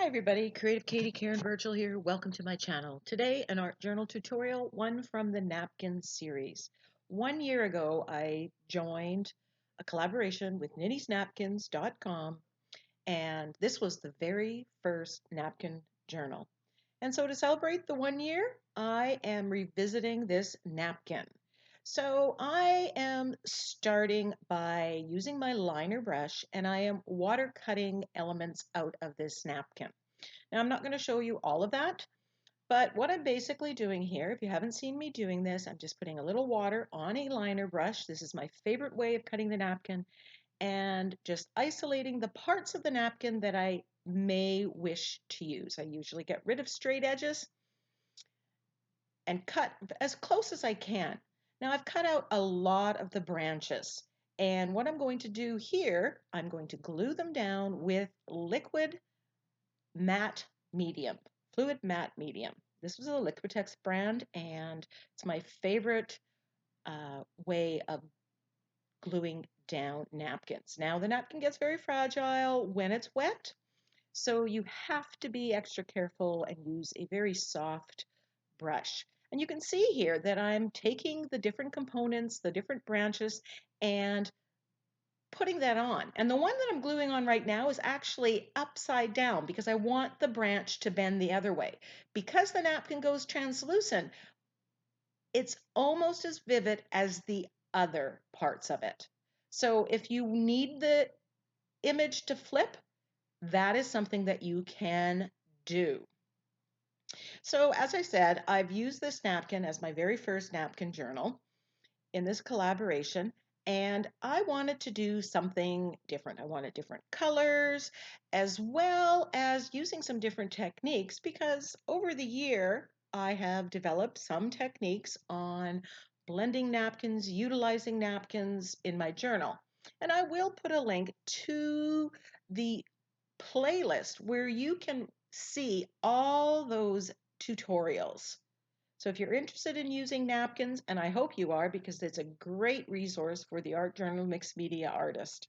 Hi everybody, Creative Katie Karen Burchill here. Welcome to my channel. Today, an art journal tutorial, one from the Napkin series. 1 year ago, I joined a collaboration with NinnysNapkins.com, and this was the very first napkin journal. And so to celebrate the 1 year, I am revisiting this napkin. So I am starting by using my liner brush and I am water cutting elements out of this napkin. Now I'm not going to show you all of that, but what I'm basically doing here, if you haven't seen me doing this, I'm just putting a little water on a liner brush. This is my favorite way of cutting the napkin, and just isolating the parts of the napkin that I may wish to use. I usually get rid of straight edges and cut as close as I can. Now I've cut out a lot of the branches, and what I'm going to do here, I'm going to glue them down with liquid matte medium, fluid matte medium. This was a Liquitex brand, and it's my favorite way of gluing down napkins. Now the napkin gets very fragile when it's wet, so you have to be extra careful and use a very soft brush. And you can see here that I'm taking the different components, the different branches, and putting that on. And the one that I'm gluing on right now is actually upside down because I want the branch to bend the other way. Because the napkin goes translucent, it's almost as vivid as the other parts of it. So if you need the image to flip, that is something that you can do. So as I said, I've used this napkin as my very first napkin journal in this collaboration, and I wanted to do something different. I wanted different colors as well as using some different techniques because over the year I have developed some techniques on blending napkins, utilizing napkins in my journal. And I will put a link to the playlist where you can see all those tutorials. So if you're interested in using napkins, and I hope you are because it's a great resource for the art journal mixed media artist.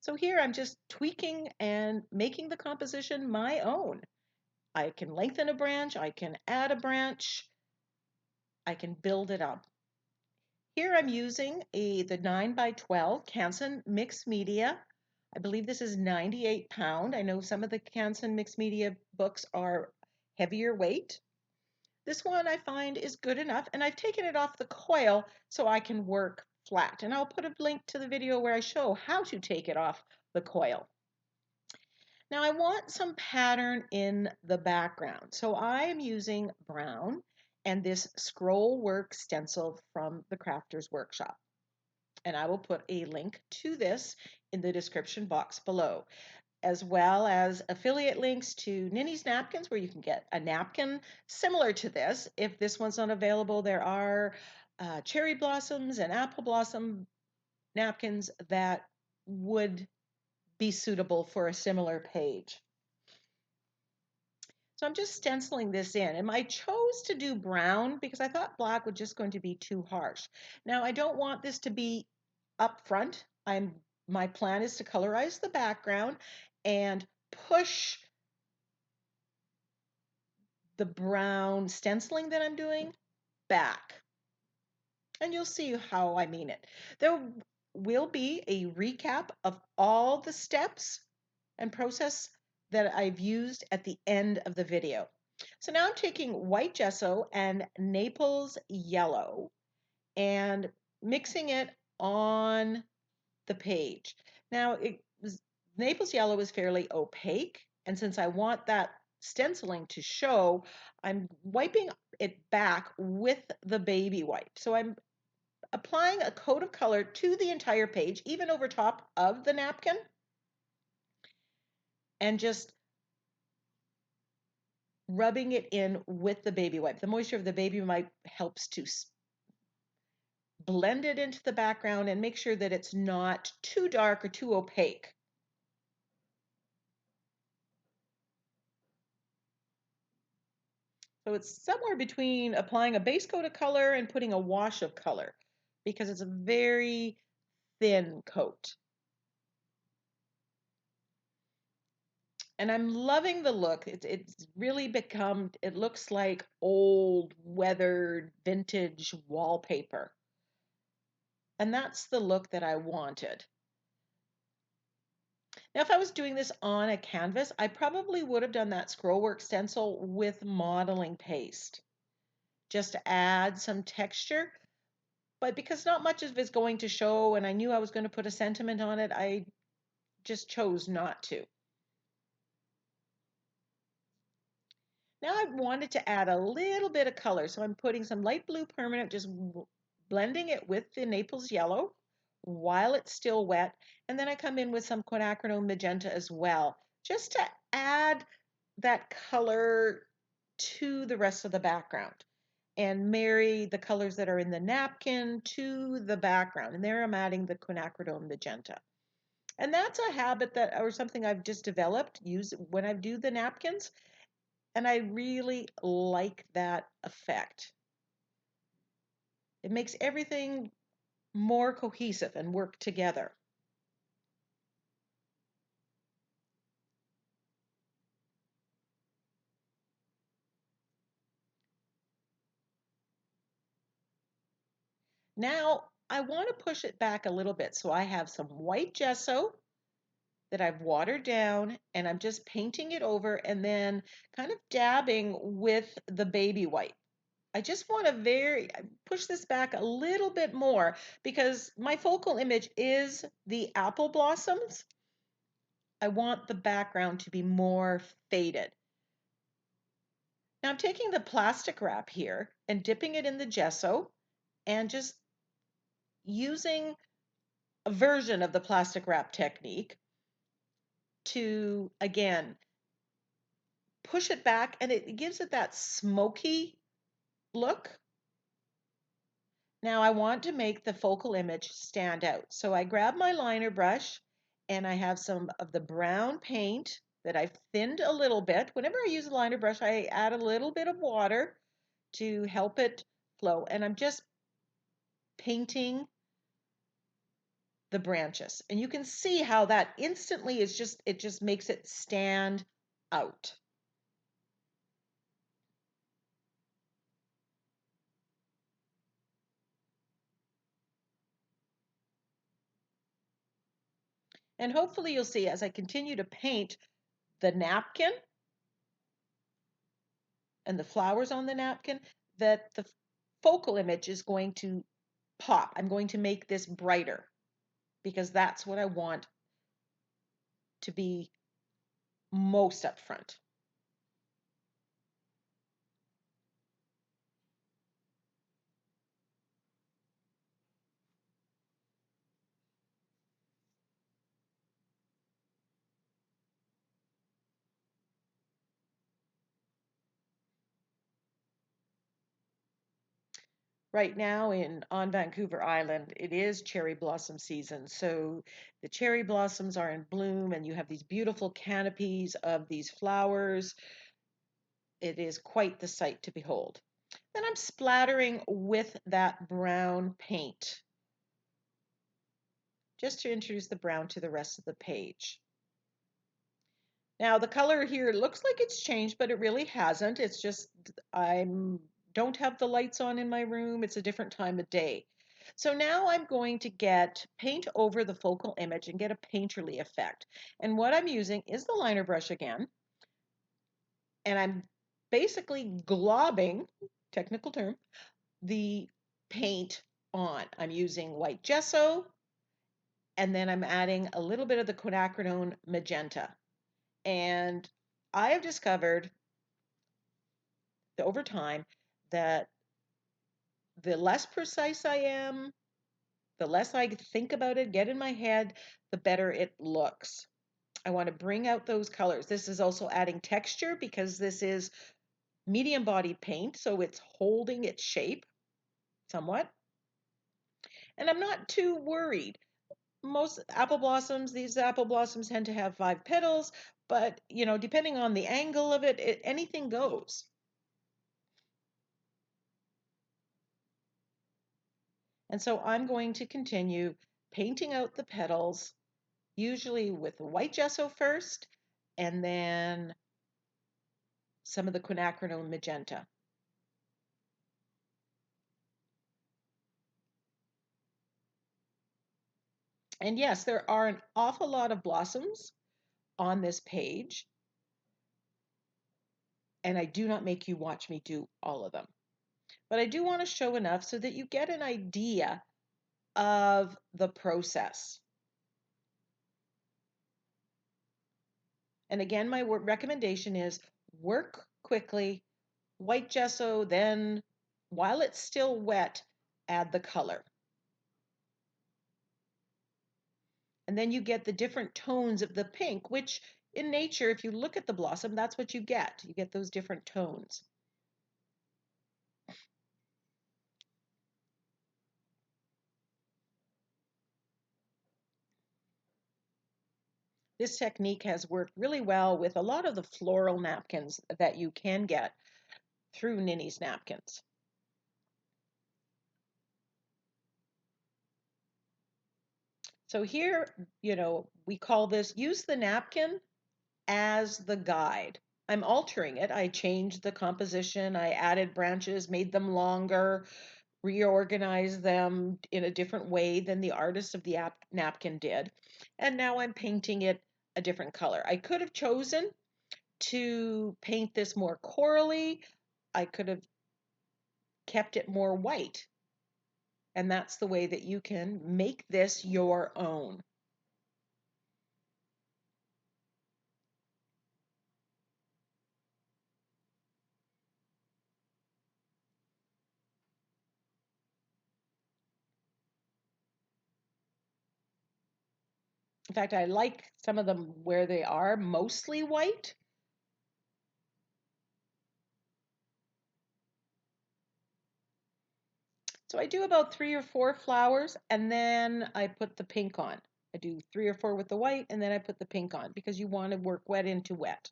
So here I'm just tweaking and making the composition my own. I can lengthen a branch, I can add a branch, I can build it up. Here I'm using the 9x12 Canson mixed media. I believe this is 98 pound. I know some of the Canson mixed media books are heavier weight. This one I find is good enough, and I've taken it off the coil so I can work flat. And I'll put a link to the video where I show how to take it off the coil. Now I want some pattern in the background. So I am using brown and this Scrollwork stencil from the Crafter's Workshop. And I will put a link to this in the description box below, as well as affiliate links to Ninny's Napkins, where you can get a napkin similar to this. If this one's not available, there are cherry blossoms and apple blossom napkins that would be suitable for a similar page. So I'm just stenciling this in, and I chose to do brown because I thought black was just going to be too harsh. Now I don't want this to be up front. My plan is to colorize the background and push the brown stenciling that I'm doing back. And you'll see how I mean it. There will be a recap of all the steps and process that I've used at the end of the video. So now I'm taking white gesso and Naples yellow and mixing it on the page. Now, Naples yellow is fairly opaque, and since I want that stenciling to show, I'm wiping it back with the baby wipe. So I'm applying a coat of color to the entire page, even over top of the napkin, and just rubbing it in with the baby wipe. The moisture of the baby wipe helps to blend it into the background and make sure that it's not too dark or too opaque. So it's somewhere between applying a base coat of color and putting a wash of color because it's a very thin coat. And I'm loving the look. It's really become, it looks like old, weathered, vintage wallpaper. And that's the look that I wanted. Now, if I was doing this on a canvas, I probably would have done that scrollwork stencil with modeling paste, just to add some texture. But because not much of it is going to show, and I knew I was going to put a sentiment on it, I just chose not to. Now I wanted to add a little bit of color, so I'm putting some light blue permanent, just blending it with the Naples yellow while it's still wet, and then I come in with some quinacridone magenta as well, just to add that color to the rest of the background and marry the colors that are in the napkin to the background. And there I'm adding the quinacridone magenta. And that's a habit that, or something I've just developed, use when I do the napkins, and I really like that effect. It makes everything more cohesive and work together. Now, I want to push it back a little bit, so I have some white gesso that I've watered down, and I'm just painting it over and then kind of dabbing with the baby white. I just want to push this back a little bit more because my focal image is the apple blossoms. I want the background to be more faded. Now I'm taking the plastic wrap here and dipping it in the gesso and just using a version of the plastic wrap technique to, again, push it back, and it gives it that smoky look. Now I want to make the focal image stand out. So I grab my liner brush and I have some of the brown paint that I've thinned a little bit. Whenever I use a liner brush, I add a little bit of water to help it flow. And I'm just painting the branches. And you can see how that instantly is just, it just makes it stand out. And hopefully you'll see as I continue to paint the napkin and the flowers on the napkin that the focal image is going to pop. I'm going to make this brighter because that's what I want to be most upfront. Right now on Vancouver Island, it is cherry blossom season. So the cherry blossoms are in bloom and you have these beautiful canopies of these flowers. It is quite the sight to behold. Then I'm splattering with that brown paint just to introduce the brown to the rest of the page. Now the color here looks like it's changed, but it really hasn't. It's just I don't have the lights on in my room. It's a different time of day. So now I'm going to get paint over the focal image and get a painterly effect. And what I'm using is the liner brush again. And I'm basically globbing, technical term, the paint on. I'm using white gesso, and then I'm adding a little bit of the quinacridone magenta. And I have discovered over time that the less precise I am, the less I think about it, get in my head, the better it looks. I want to bring out those colors. This is also adding texture because this is medium bodied paint, so it's holding its shape somewhat. And I'm not too worried. Most apple blossoms, these apple blossoms tend to have 5 petals, but depending on the angle of it, anything goes. And so I'm going to continue painting out the petals, usually with white gesso first, and then some of the quinacridone magenta. And yes, there are an awful lot of blossoms on this page, and I do not make you watch me do all of them. But I do want to show enough so that you get an idea of the process. And again, my recommendation is work quickly, white gesso, then while it's still wet, add the color. And then you get the different tones of the pink, which in nature, if you look at the blossom, that's what you get. You get those different tones. This technique has worked really well with a lot of the floral napkins that you can get through NinnysNapkins. So here, we call this use the napkin as the guide. I'm altering it. I changed the composition. I added branches, made them longer, reorganized them in a different way than the artist of the napkin did. And now I'm painting it a different color. I could have chosen to paint this more corally. I could have kept it more white. And that's the way that you can make this your own. In fact, I like some of them where they are mostly white. So I do about 3 or 4 flowers and then I put the pink on. I do 3 or 4 with the white and then I put the pink on because you want to work wet into wet.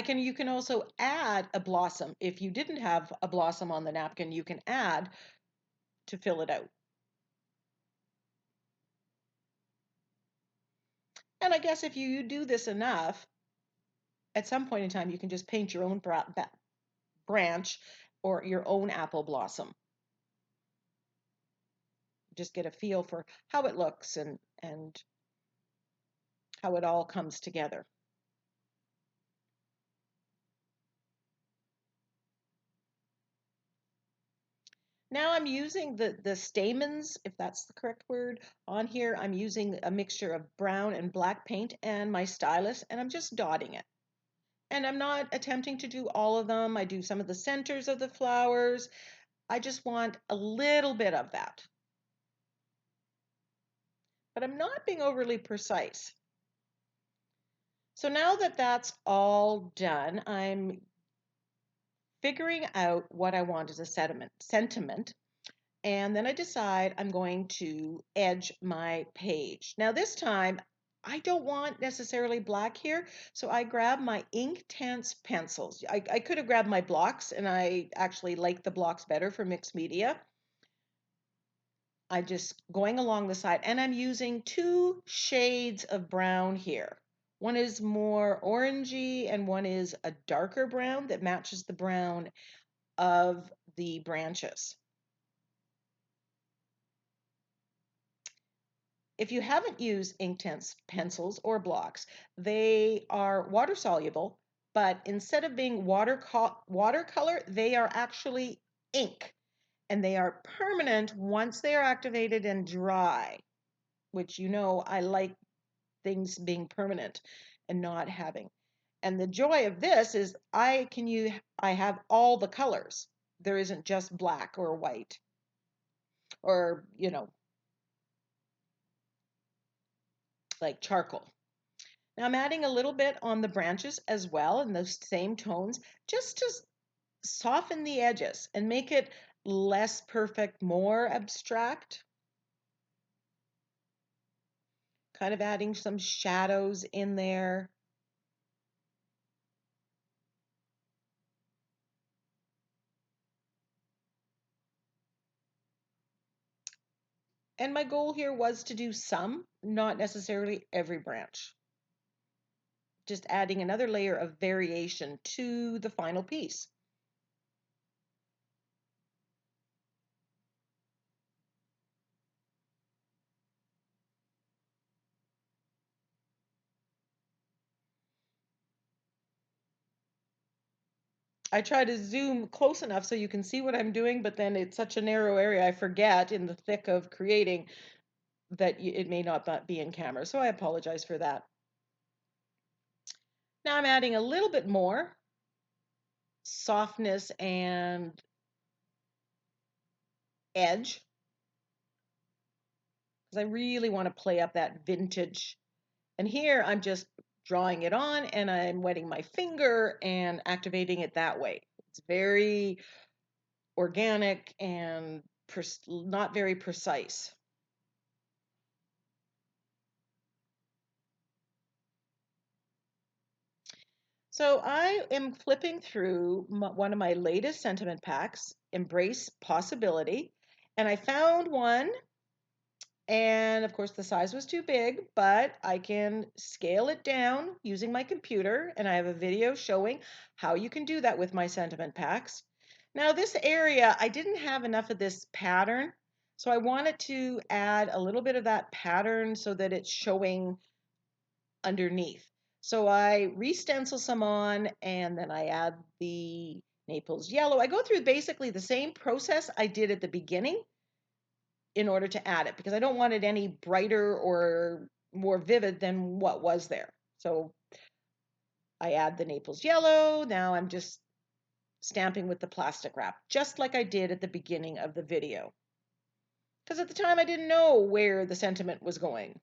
You can also add a blossom. If you didn't have a blossom on the napkin, you can add to fill it out. And I guess if you do this enough, at some point in time, you can just paint your own branch or your own apple blossom. Just get a feel for how it looks and how it all comes together. Now I'm using the stamens, if that's the correct word, on here. I'm using a mixture of brown and black paint and my stylus, and I'm just dotting it. And I'm not attempting to do all of them. I do some of the centers of the flowers. I just want a little bit of that. But I'm not being overly precise. So now that that's all done, I'm figuring out what I want as a sentiment. And then I decide I'm going to edge my page. Now this time, I don't want necessarily black here, so I grab my Inktense pencils. I could have grabbed my blocks, and I actually like the blocks better for mixed media. I'm just going along the side, and I'm using 2 shades of brown here. One is more orangey, and one is a darker brown that matches the brown of the branches. If you haven't used Inktense pencils or blocks, they are water soluble, but instead of being watercolor, they are actually ink, and they are permanent once they are activated and dry, which I like things being permanent and not having. And the joy of this is I have all the colors. There isn't just black or white or, like charcoal. Now I'm adding a little bit on the branches as well in those same tones, just to soften the edges and make it less perfect, more abstract. Kind of adding some shadows in there. And my goal here was to do some, not necessarily every branch. Just adding another layer of variation to the final piece. I try to zoom close enough so you can see what I'm doing, but then it's such a narrow area I forget in the thick of creating that it may not be in camera. So I apologize for that. Now I'm adding a little bit more softness and edge because I really want to play up that vintage. And here I'm just drawing it on and I'm wetting my finger and activating it that way. It's very organic and not very precise. So I am flipping through one of my latest sentiment packs, Embrace Possibility, and I found one, and of course the size was too big, but I can scale it down using my computer, and I have a video showing how you can do that with my sentiment packs. Now this area, I didn't have enough of this pattern, so I wanted to add a little bit of that pattern so that it's showing underneath. So I re-stencil some on and then I add the Naples yellow. I go through basically the same process I did at the beginning in order to add it because I don't want it any brighter or more vivid than what was there. So I add the Naples yellow. Now I'm just stamping with the plastic wrap, just like I did at the beginning of the video. Because at the time I didn't know where the sentiment was going.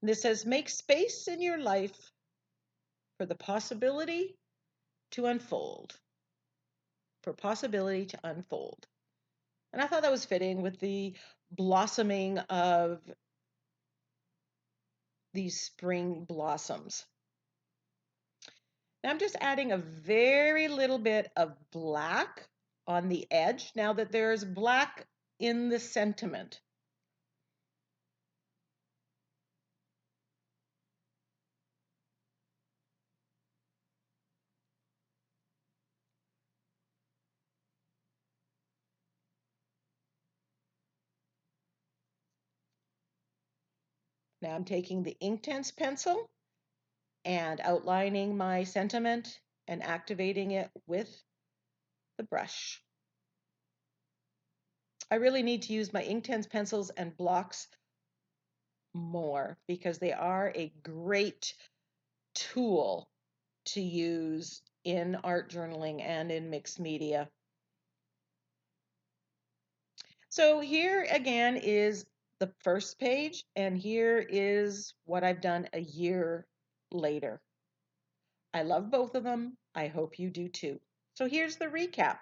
This says, make space in your life for the possibility to unfold. For possibility to unfold. And I thought that was fitting with the blossoming of these spring blossoms. Now I'm just adding a very little bit of black on the edge now that there's black in the sentiment. Now I'm taking the Inktense pencil and outlining my sentiment and activating it with the brush. I really need to use my Inktense pencils and blocks more because they are a great tool to use in art journaling and in mixed media. So here again is the first page, and here is what I've done a year later. I love both of them. I hope you do too. So here's the recap.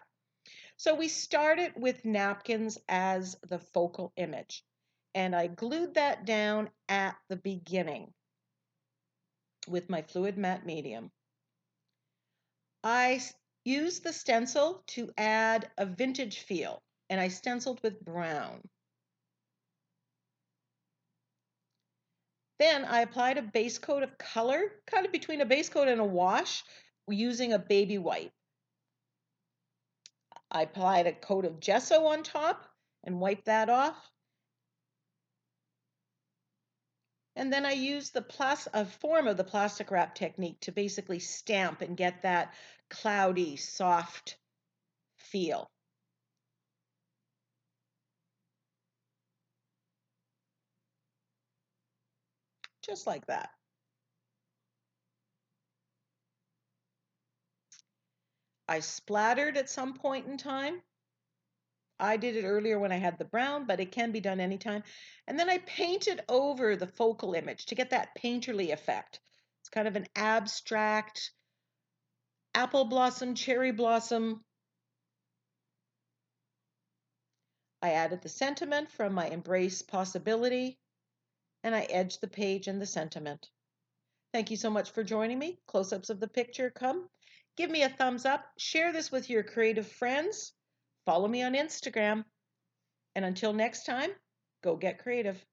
So we started with napkins as the focal image, and I glued that down at the beginning with my fluid matte medium. I used the stencil to add a vintage feel, and I stenciled with brown. Then I applied a base coat of color, kind of between a base coat and a wash, using a baby wipe. I applied a coat of gesso on top and wiped that off. And then I used a form of the plastic wrap technique to basically stamp and get that cloudy, soft feel. Just like that. I splattered at some point in time. I did it earlier when I had the brown, but it can be done anytime. And then I painted over the focal image to get that painterly effect. It's kind of an abstract apple blossom, cherry blossom. I added the sentiment from my Embrace Possibility, and I edged the page in the sentiment. Thank you so much for joining me. Close-ups of the picture come. Give me a thumbs up. Share this with your creative friends. Follow me on Instagram. And until next time, go get creative.